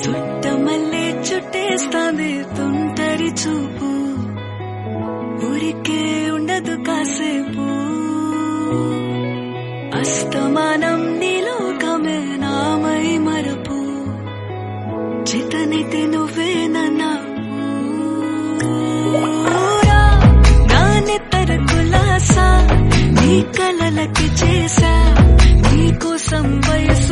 చుట్టమల్లే చుట్టేస్తాంది తుంటరి చూపు, ఊరికే ఉండదు కాసేపు. అస్తమానం నీలోకమే నామై మరపు, చితనైతే నువ్వేనన్నా నానెత్తర కులాసా నీ కలలకి చేసా, నీకోసం వయసు